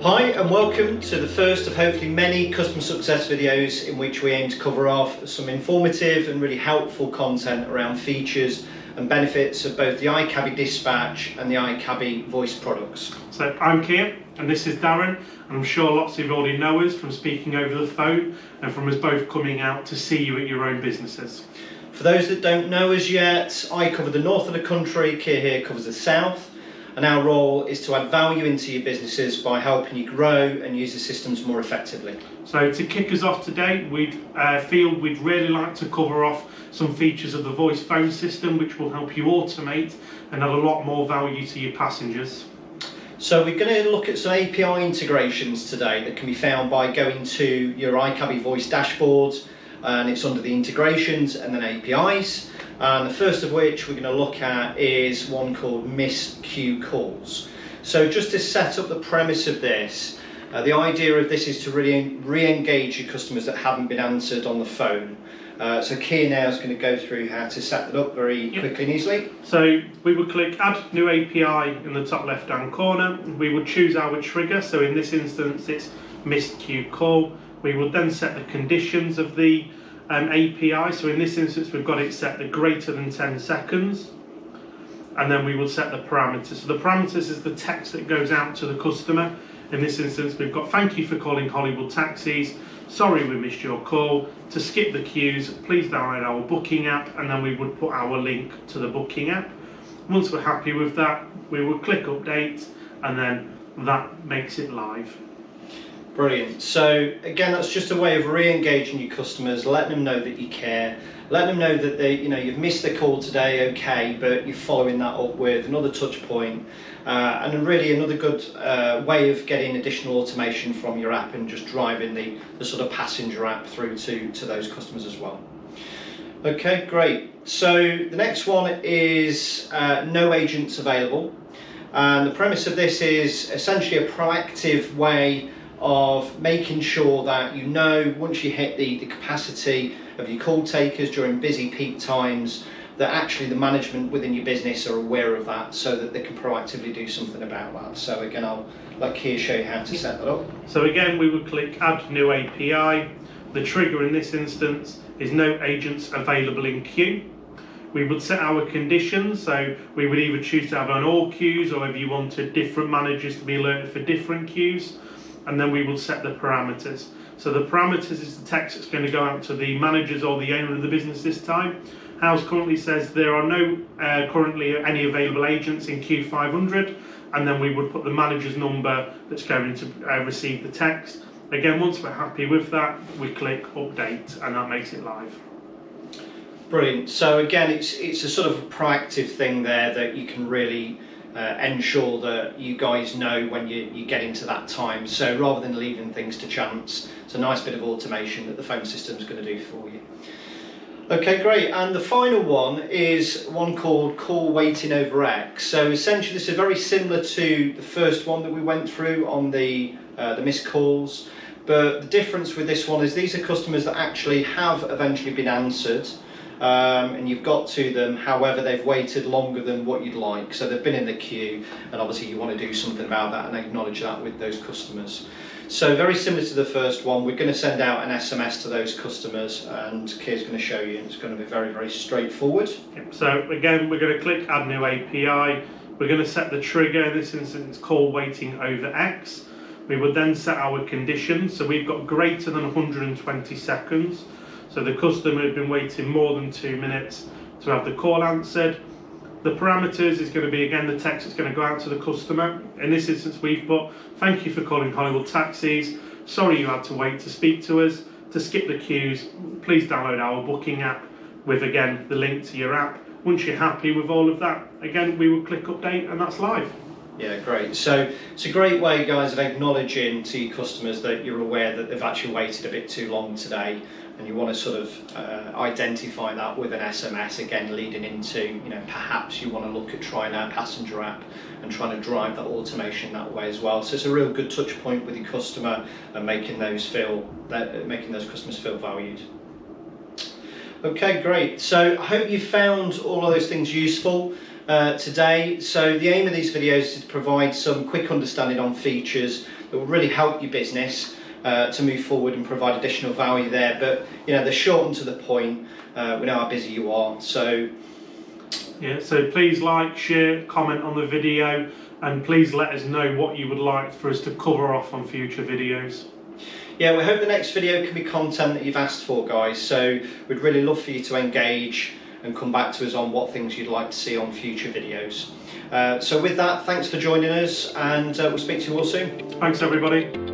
Hi and welcome to the first of hopefully many customer success videos in which we aim to cover off some informative and really helpful content around features and benefits of both the iCabbi Dispatch and the iCabbi voice products. So I'm Keir and this is Darren, and I'm sure lots of you already know us from speaking over the phone and from us both coming out to see you at your own businesses. For those that don't know us yet, I cover the north of the country, Keir here covers the south. And our role is to add value into your businesses by helping you grow and use the systems more effectively. So to kick us off today, we'd really like to cover off some features of the voice phone system which will help you automate and add a lot more value to your passengers. So we're going to look at some API integrations today that can be found by going to your iCabbi voice dashboard, and it's under the integrations and then APIs. And the first of which we're going to look at is one called missed queue calls. So just to set up the premise of this, the idea of this is to really re-engage your customers that haven't been answered on the phone. So Keir now is going to go through how to set that up very quickly and easily. So we would click Add New API in the top left hand corner. We would choose our trigger, so in this instance it's missed queue call. We would then set the conditions of the API, so in this instance we've got it set to greater than 10 seconds, and then we will set the parameters. So the parameters is the text that goes out to the customer. In this instance we've got thank you for calling Hollywood Taxis, sorry we missed your call, to skip the queues please download our booking app, and then we would put our link to the booking app. Once we're happy with that we would click update, and then that makes it live. Brilliant. So again, that's just a way of re-engaging your customers, letting them know that you care, letting them know that you've missed the call today, okay, but you're following that up with another touch point, and really another good way of getting additional automation from your app and just driving the sort of passenger app through to those customers as well. Okay, great. So the next one is no agents available, and the premise of this is essentially a proactive way of making sure that you know once you hit the capacity of your call takers during busy peak times, that actually the management within your business are aware of that so that they can proactively do something about that. So again, I'll let Keir show you how to set that up. So again, we would click Add New API. The trigger in this instance is no agents available in queue. We would set our conditions, so we would either choose to have on all queues, or if you wanted different managers to be alerted for different queues. And then we will set the parameters. So the parameters is the text that's going to go out to the managers or the owner of the business this time. House currently says there are no currently any available agents in Q500, and then we would put the manager's number that's going to receive the text. Again, once we're happy with that, we click update, and that makes it live. Brilliant. So again, it's a sort of proactive thing there that you can really ensure that you guys know when you get into that time. So rather than leaving things to chance, it's a nice bit of automation that the phone system is going to do for you. Okay, great. And the final one is one called call waiting over X. So essentially this is very similar to the first one that we went through on the missed calls, but the difference with this one is these are customers that actually have eventually been answered, and you've got to them, however they've waited longer than what you'd like, so they've been in the queue, and obviously you want to do something about that and acknowledge that with those customers. So very similar to the first one, we're going to send out an SMS to those customers, and Keir's going to show you, and it's going to be very, very straightforward. So again, we're going to click Add New API. We're going to set the trigger, in this instance call waiting over X. We would then set our conditions, so we've got greater than 120 seconds. So the customer had been waiting more than 2 minutes to have the call answered. The parameters is going to be, again, the text that's going to go out to the customer. In this instance, we've put, thank you for calling Hollywood Taxis. Sorry you had to wait to speak to us. To skip the queues, please download our booking app with, again, the link to your app. Once you're happy with all of that, again, we will click update, and that's live. Yeah, great. So it's a great way, guys, of acknowledging to your customers that you're aware that they've actually waited a bit too long today, and you want to sort of identify that with an SMS, again leading into, perhaps you want to look at trying our passenger app and trying to drive that automation that way as well. So it's a real good touch point with your customer and making those customers feel valued. Okay, great. So I hope you found all of those things useful today. So the aim of these videos is to provide some quick understanding on features that will really help your business to move forward and provide additional value there. But you know, they're short and to the point. We know how busy you are, so yeah. So please like, share, comment on the video, and please let us know what you would like for us to cover off on future videos. Yeah, we hope the next video can be content that you've asked for, guys. So we'd really love for you to engage and come back to us on what things you'd like to see on future videos. So with that, thanks for joining us, and we'll speak to you all soon. Thanks, everybody.